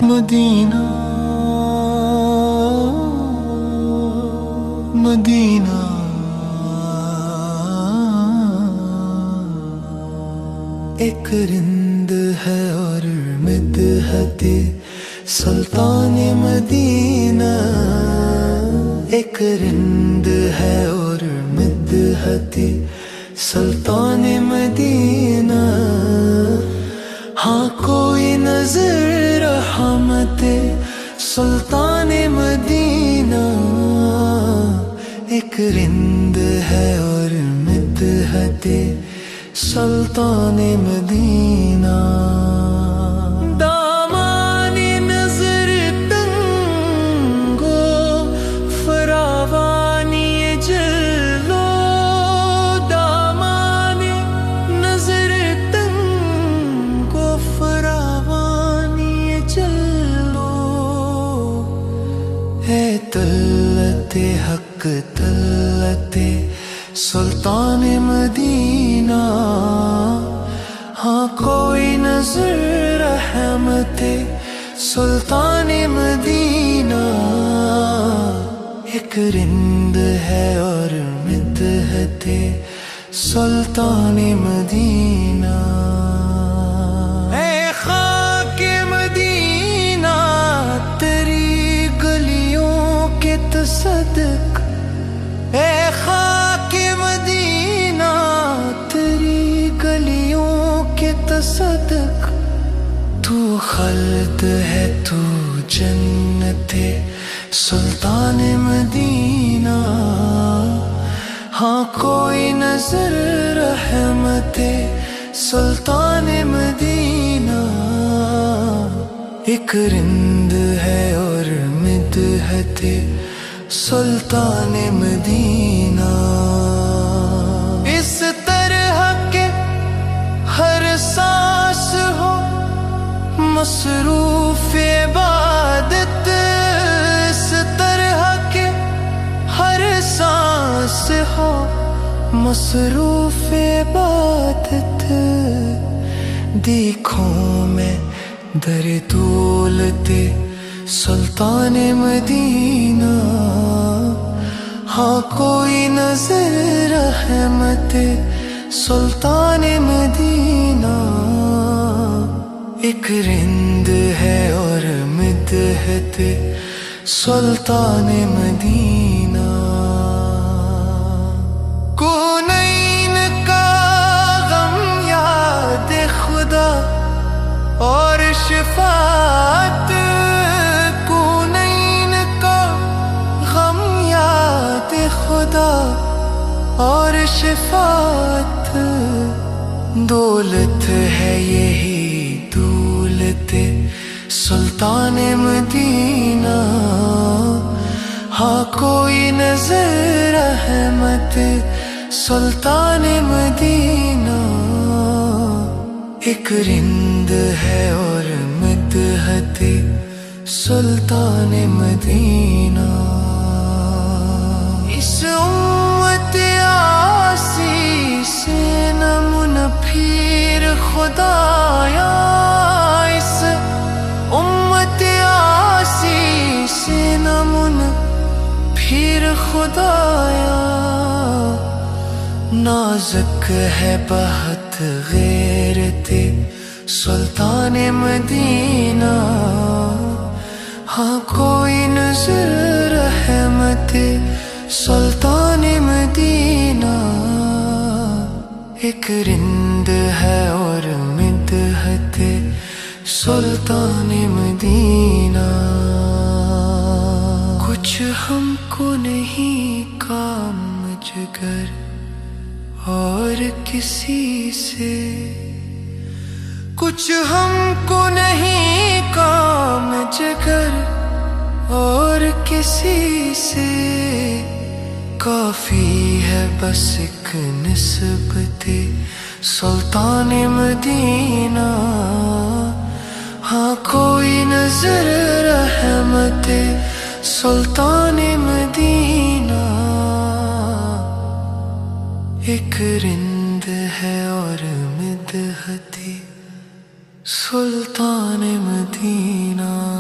مدینہ مدینہ ایک رند ہے اور مدحت سلطان مدینہ، ایک رند ہے اور مدحت سلطان مدینہ، ہاں کوئی نظر رحمت سلطان مدینہ، ایک رند ہے اور مدحت سلطان مدینہ، دامانی نظر تنگو فراوانی جلو، دامانی نظر تنگو فراوانی جلو، اے طلعت حق طلعت سلطان مدینہ، ہاں کوئی نظر رحمت سلطان مدینہ، ایک رند ہے اور مدحت سلطان مدینہ، اے خاک مدینہ تیری گلیوں کے تصدق، اے خاک مدینہ تیری گلیوں کے تصدق، تو خلد ہے تو جنت سلطان مدینہ، ہاں کوئی نظر رحمت سلطان مدینہ، ایک رند ہے اور مدحت سلطان مدینہ، اس طرح کے ہر سانس ہو مصروف عبادت، اس طرح کے ہر سانس ہو مصروف عبادت، دیکھوں میں در دولت سلطان مدینہ، ہاں کوئی نظر رحمت سلطان مدینہ، ایک رند ہے اور مدحت سلطان مدینہ، کونین کا غم یاد خدا اور شفاعت، کونین کا غم یاد خدا اور شفاعت، دولت ہے یہی دولت سلطان مدینہ، ہاں کوئی نظر رحمت سلطان مدینہ، ایک رند ہے اور مدحت سلطان مدینہ، اس امت آسی سے نمن پھیر خدایا، اس امت آسی سے نمن پھیر خدایا، نازک ہے بہت غیرت سلطان مدینہ، ہاں کوئی نظر رحمت سلطان مدینہ، ایک رند ہے اور مدحت سلطان مدینہ، کچھ ہم کو نہیں کام جگر اور کسی سے، کچھ ہم کو نہیں کام جگر اور کسی سے، کافی ہے بس ایک نسبت سلطان مدینہ، ہاں کوئی نظر رحمت سلطان مدینہ، ایک رند ہے اور مدحت سلطان مدینہ